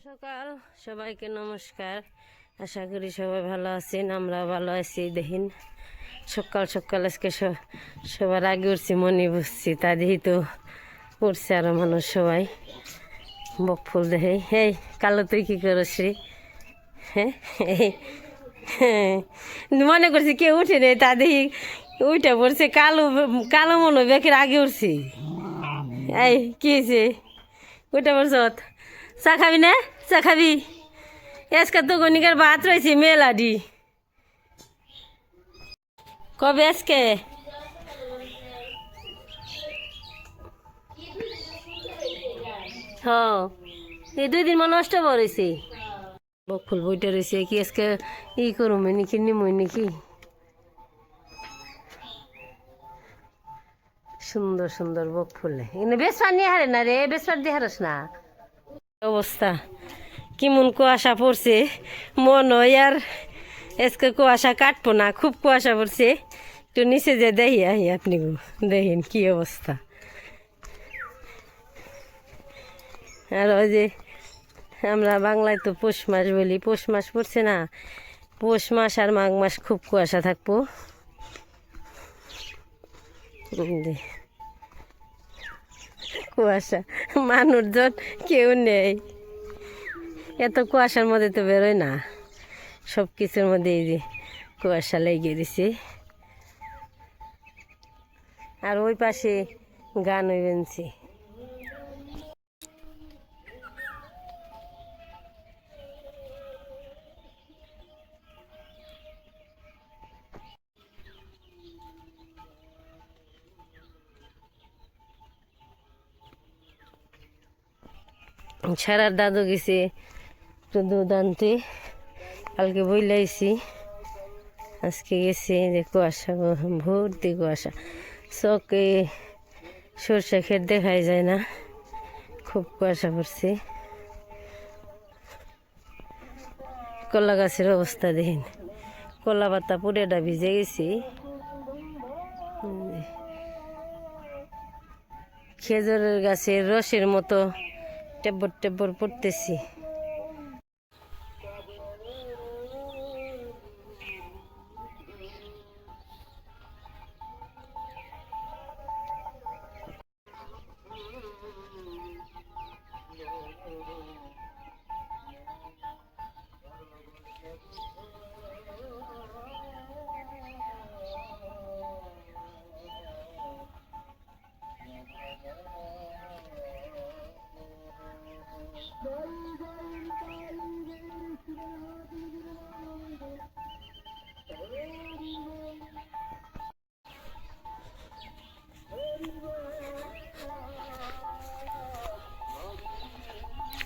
সকাল সবাইকে নমস্কার। আশা করি সবাই ভালো আছেন, আমরা ভালো আছি। দেখেন সকাল সকাল আজকে সবার আগে উঠছি, মনে বুঝছি তা দেখি তো উঠছে আরো মানুষ সবাই বক ফুল দেখে। হেই কালো তুই কি করস রে? হ্যাঁ হ্যাঁ, মনে করছি কেউ উঠে নেই, তা দেখি উঠে পড়ছে। কালো কালো মনে হয় বেকের আগে উঠছি। এই কি হয়েছে? উঠে পড়ছ? চা খাবি না? চা খাবি? আজকে তো গণিকার ভাত রয়েছে মেলাডি। কবে আজকে? হ, এই 2 দিন মনে নষ্ট করেছি। বকফুল বইটা রয়েছে কি আজকে ই করুম নাকি নিমই নাকি? সুন্দর সুন্দর বকফুলে এনে বেসপার নিয়ে হারে না রে, বেসপার দিয়ে হারস না। অবস্থা কেমন কুয়াশা পড়ছে, মন হয় আর আজকে কুয়াশা কাটবো না, খুব কুয়াশা পড়ছে। একটু নিচে যে দেখি আহি, আপনি দেখেন কি অবস্থা। আর ওই যে আমরা বাংলায় তো পৌষ মাস বলি, পৌষ মাস পড়ছে না, পৌষ মাস আর মাঘ মাস খুব কুয়াশা থাকবো। কুয়াশা, মানুষজন কেউ নেই, এত কুয়াশার মধ্যে তো বেরোয় না। সব কিছুর মধ্যে এই যে কুয়াশা লেগে দিছে। আর ওই পাশে গান হইবেনছে। সারার দাদু গেছে একটু দুধ আনতে, কালকে বইলাইছি, আজকে গেছে। যে কুয়াশা ভর্তি কুয়াশা, চোখে সর্ষে ক্ষেত দেখাই যায় না, খুব কুয়াশা পড়ছে। কলা গাছের অবস্থা দেখেন, কলা পাতা পুরেটা ভিজে গেছি। খেজুরের গাছের রসের মতো টেব্বর টেব্বর পড়তেছি।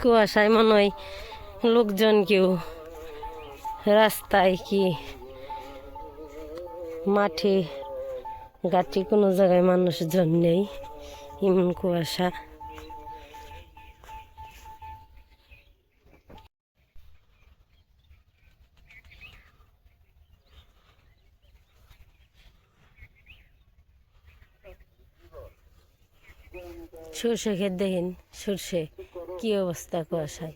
কুয়াশায় মনে হয় লোকজন কেউ রাস্তায় কি মাঠে ঘাটে কোনো জায়গায় মানুষজন নেই, এমন কুয়াশা। সর্ষে ক্ষেত দেখেন, সর্ষে কি অবস্থা কুয়াশায়।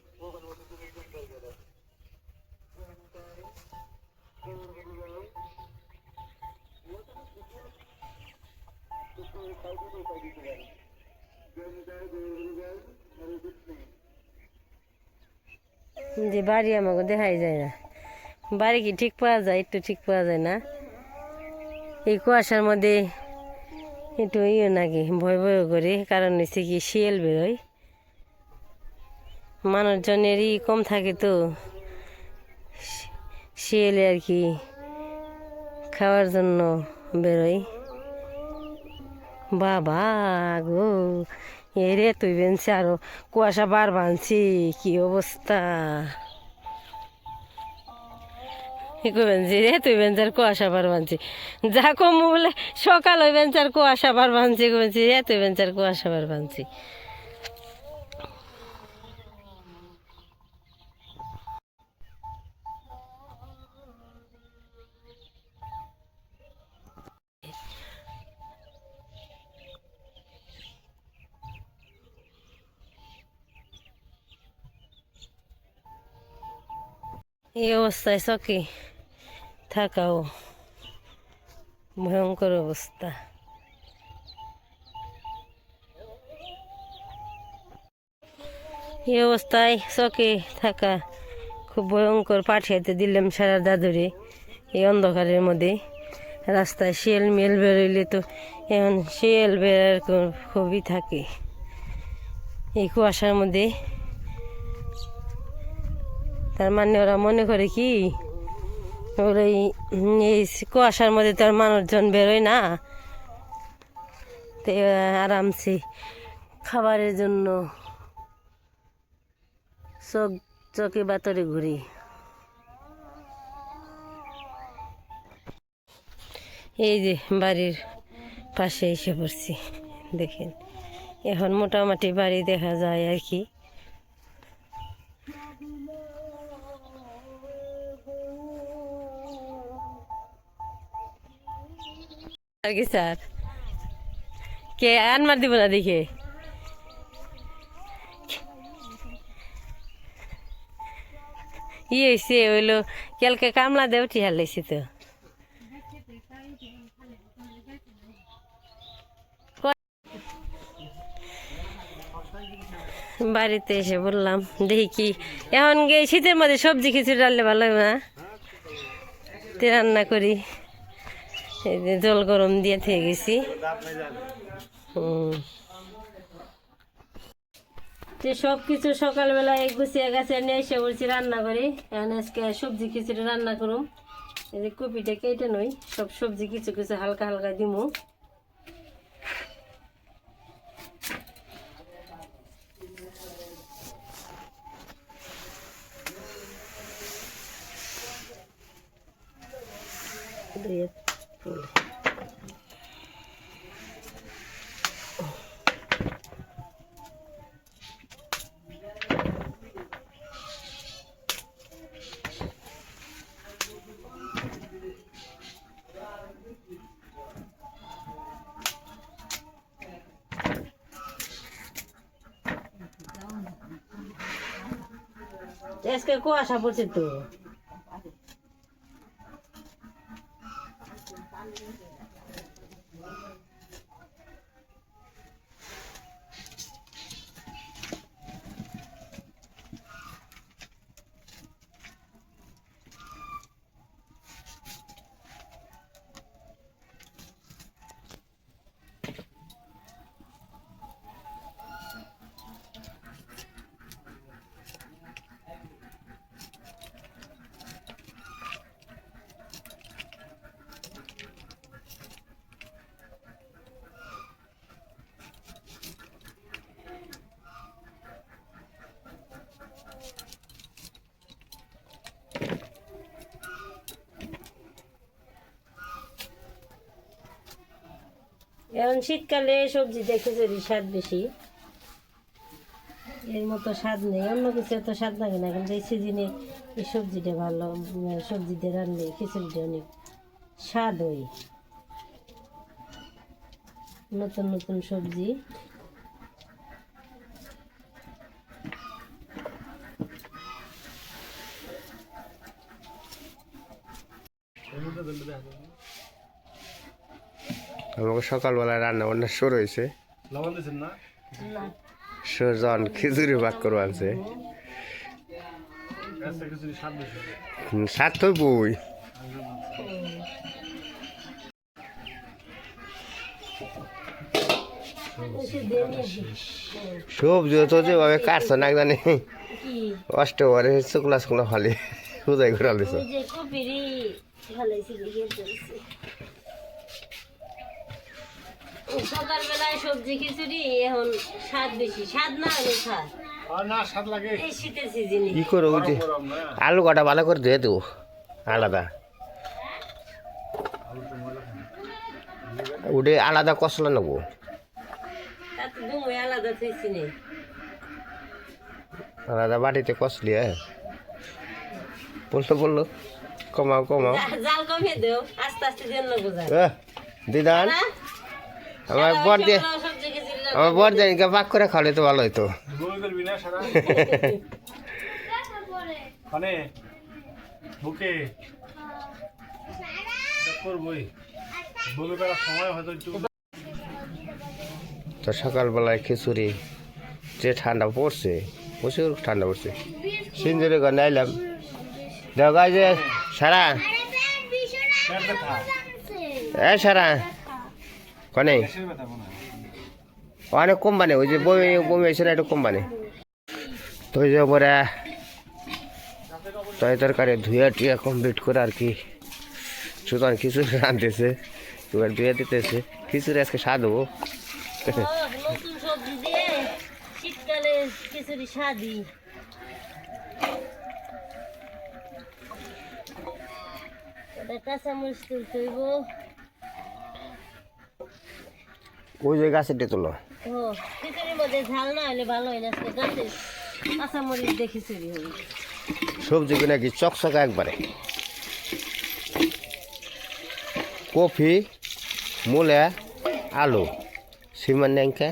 যে বাড়ি আমাকে দেখাই যায় না, বাড়ি কি ঠিক পাওয়া যায়? একটু ঠিক পাওয়া যায় না এই কুয়াশার মধ্যে। একটু ইয়ে নাকি ভয় ভয় করে, কারণ হচ্ছে কি শিয়াল বেরোয়, মানুষজনেরই কম থাকে তো শিয়ালে আর কি খাওয়ার জন্য বেরোয়। বাবা গো, এরে তুই বেনছে আরো কুয়াশা বার বানছি, কি অবস্থা। রে তুই বেঞ্চার কুয়াশা বার বানছি, যা কম বলে সকাল ওই বেঞ্চার কুয়াশা বার বানছি, রে তুই বেঞ্চার কুয়াশা বার বানছি। এই অবস্থায় চকে থাকাও ভয়ঙ্কর অবস্থা। এই অবস্থায় চকে থাকা খুব ভয়ঙ্কর। পাঠিয়েতে দিলাম সারা দাদুরে এই অন্ধকারের মধ্যে। রাস্তায় শিয়াল মিয়াল বেরোইলে তো এখন শিয়াল বেড়ার খুবই থাকে এই কুয়াশার মধ্যে। তার মানে ওরা মনে করে কি ওরা এই কুয়াশার মধ্যে তো আর মানুষজন বেরোয় না, তো আরামসে খাবারের জন্য চকে বাতরে ঘুরি। এই যে বাড়ির পাশে এসে পড়ছি, দেখেন এখন মোটামুটি বাড়ি দেখা যায় আর কি। আর কি স্যার কে আনমার দিব না দেখে হয়েছে হইলো কালকে কামলা দেও টিহার লাইছি তো। বাড়িতে এসে বললাম দেখি কি এখন গিয়ে শীতের মধ্যে সবজি খিচুড়ি রান্নলে ভালো হবে না, তে রান্না করি। এই যে জল গরম দিয়ে থেকে গেছি। সব কিছু সকালবেলা এক গুছিয়ে গেছে নিয়ে এসে বলছি রান্না করি। এখন আজকে সবজি খিচুড়ি রান্না করুম। এই যে কপিটা কেটে নই, সব সবজি কিছু কিছু হালকা হালকা দিমু। আজকে কুয়াশা পড়ছে তো। এখন শীতকালে সবজিতে খিচুড়ি স্বাদ বেশি, এর মতো স্বাদ নেই। অন্য কিছু এত স্বাদ লাগে না, কিন্তু এই সিজনে এই সবজিটা ভালো। সবজি দিয়ে রান্নলে খিচুড়িটা অনেক স্বাদ হয়। নতুন নতুন সবজি আমাকে সকালবেলা রান্না বান্না শুরু হয়েছে। সুজন খিচুড়ি ভাগ করে আনছে, স্বাদ তো বই। সবজি তো যেভাবে কাটছো না জানি অষ্টবারে শুকনা শুকনা খালি সোজাই ঘুরাল দিছ। সকালবেলায় সবজি খিচুড়ি এখন স্বাদ বেশি, স্বাদ না হলে স্বাদ লাগে এই শীতের সিজনে। কি করো ওই যে আলু কাটা ভালো করে দিয়ে দেবো আলাদা, ওটা আলাদা কষলা নেবো। আলাদা থইছি নে আলাদা বাটিতে কষলি। হ্যাঁ বললো কমাও কমাও, জাল কমিয়ে দেও আস্তে আস্তে জন্য বোঝা। দিদান আমার বর জানিকে পাক করে খাওয়ালে তো ভালো হইতো। বুকে করবই বলে বেড়ার সময় হয়তো একটু তো সকালবেলায় খিচুড়ি যে ঠান্ডা পড়ছে প্রচুর ঠান্ডা পড়ছে সিঞ্জুরি করে নাইলাম দেখা যে সারা পেট ব্যথা এ সারা কনে পেটের ব্যথা মনে হয় অনেক কম বানে ওই যে বমি বমি হয়েছে না একটু কম বানে তো ওই যে পরে তরকারি ধুয়ে টুয়ে কমপ্লিট করে আর কি সুতরাং খিচুড়ি রাঁধতেছে এবার ধুয়ে দিতেছে খিচুড়ি আজকে স্বাদ হবো নতুন সবজি দিয়ে শীতকালে খিচুড়ি স্বাদই কাঁচামরিচ তুলতে হইব ওই যে গাছের তোলো ও খিচুড়ির মধ্যে ঝাল না হলে ভালো হয় না আজকে গাছে কাঁচামরিচ দিয়ে খিচুড়ি হবে সবজি কিনা কি চকচকা একবারে কফি মূলা আলু সিমান ন্যাংকা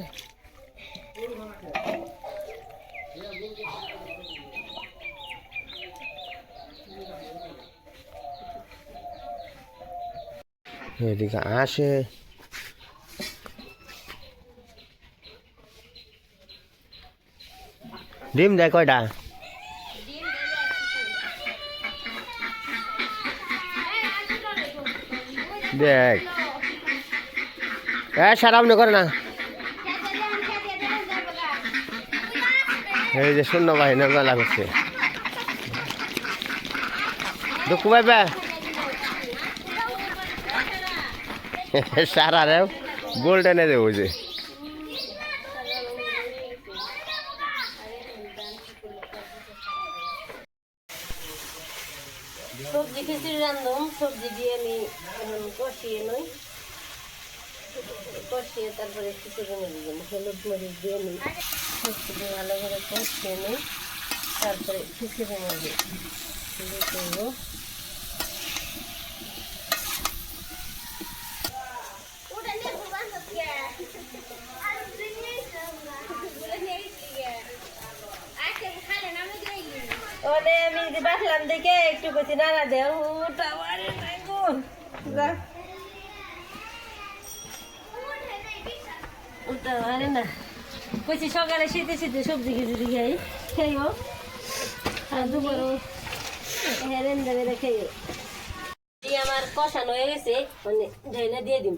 এদিকে আসে ডিম দেয় কয়টা দেখ সারাম করে না এই যে শূন্য বাহিনীর মেলা করছে দুঃখ পাইবে সারা রে গোল্ডেনে দেবো যে সবজি খিচুড়ি রান্ধুম সবজি দিয়ে আমি কষিয়ে নই কষিয়ে তারপরে খিচুড়ি মেরে দিন হলুদ মরিচ দিয়ে নিই খিচুড়ি ভালো করে কষিয়ে নিই তারপরে খিচুড়ি মেরে দিই করবো ওলে আমি বাসলাম দেখে একটু কচি নাড়া দে ওটা মারে নাই গো ওটা মারে না কচি সকালে শীতে শীতে সবজি খিচুড়ি খাই খেয়েও আর দুপুরও হেরেন দেবে খেয়েও আমার কষানো হয়ে গেছে মানে ঢেলে দিয়ে দিব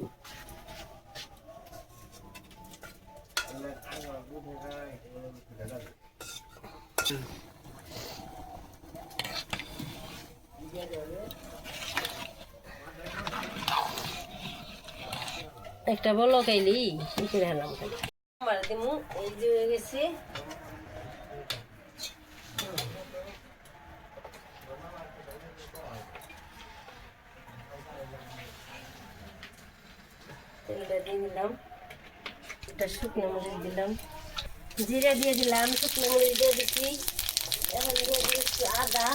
একটা বলো খাইলি করে হেলাম খালি আমার দিমু এই যে হয়ে গেছে তেলটা দিয়ে দিলাম এটা শুকনো মরিচ দিলাম জিরা দিয়ে দিলাম শুকনো মরিচ দিয়ে দিচ্ছি এখন দিয়ে দিচ্ছি আদা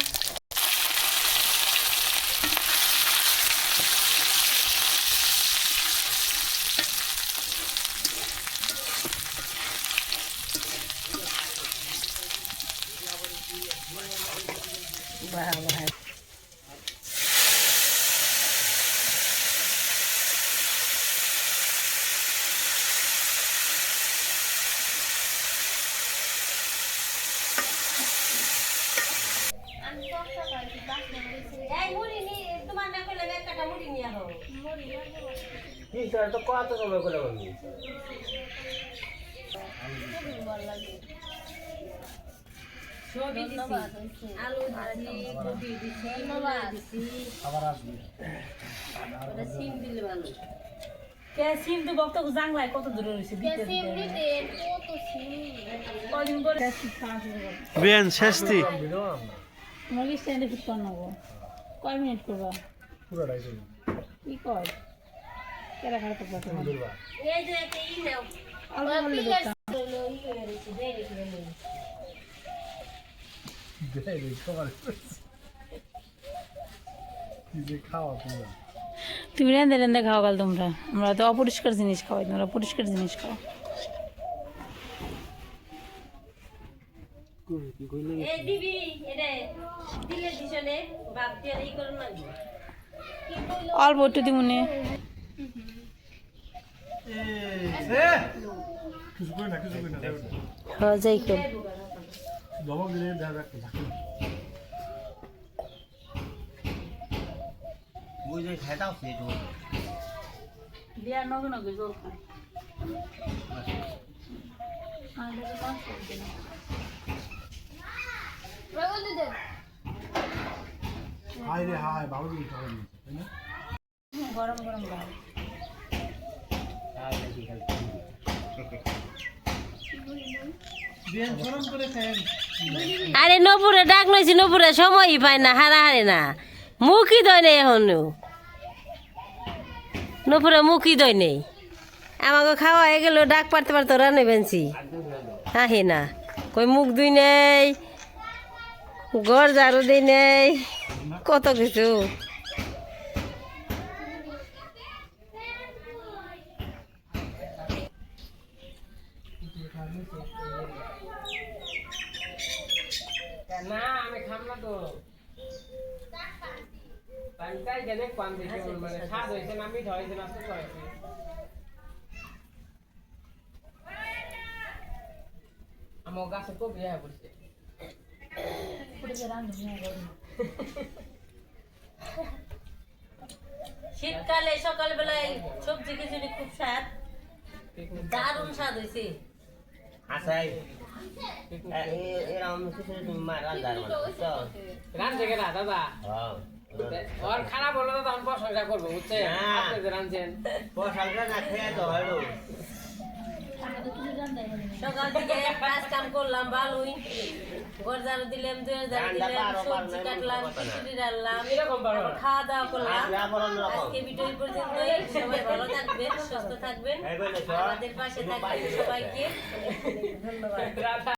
বাহ বাহ তো কত সময় করে বলবি আলু সিম দিলে ভালো সিম তো বক্ত জাংলায় কত দূরে রয়েছে কদিন পরে বেন শেষতি তোমাকে স্ট্যান্ডে ফিট করে নেবো কয় মিনিট করবা পুরোটাই কি কয় কেরা খারাপ করবা এই যে একটা ই নাও অল্প বললে দেখতাম তুমি রেন্দে রেন্দে খাও কাল তোমরা আমরা তো অপরিষ্কার জিনিস খাওয়াই তোমরা পরিষ্কার জিনিস খাও এই দিবি এরে দিলে দিছনে বাপ দিয়ে এই করুন না অল্প একটু দিমুনে কিছু করি না কিছু করি না হ্যাঁ যাই কর ধমক দিলে দেখা একটা ঝাঁকি দিয়া নগে নগে জল খায় হাই রে হাই বাবু দিদি টাকা দিয়েছে তাই না গরম গরম ভাত বিয়ান গরম করে খান আরে নপুরে ডাক নইছি নপুরে সময়ই পায় না হারাহারি না মুখই দই নেই এখন নপুরে মুখই দই নেই আমাকে খাওয়া হয়ে গেল ডাক পারতে পারতো রান্না বেঞ্চি হাহি না কই মুখ দুই নেই ঘর ঝাড়ু দিই নেই কত কিছু না আমি খাম না তো পানিটাই গেলে কম দেখে মানে স্বাদ হয়েছে না মিঠ হয়েছে না সুখ হয়েছে আমার গাছে খুব ইয়া করছে শীতকালে সকালবেলায় সবজি খিচুড়ি খুব স্বাদ দারুণ স্বাদ হয়েছে রাঁধছে কেনা দাদা ওর খারাপ হলো তো তখন প্রশংসা করবো বুঝছে আপনি যে রাঁধছেন সকাল থেকে কাজ কাম করলাম ভালোই ঘর ঝাড়ু দিলাম দুয়ার ঝাড়ু দিলাম সবজি কাটলাম খিচুড়ি রান্নাম এরকম পারো না। খাওয়া দাওয়া করলাম আজকে ভিডিও এই পর্যন্তই সবাই ভালো থাকবেন সুস্থ থাকবেন আমাদের পাশে থাকবেন সবাইকে ধন্যবাদ রাধা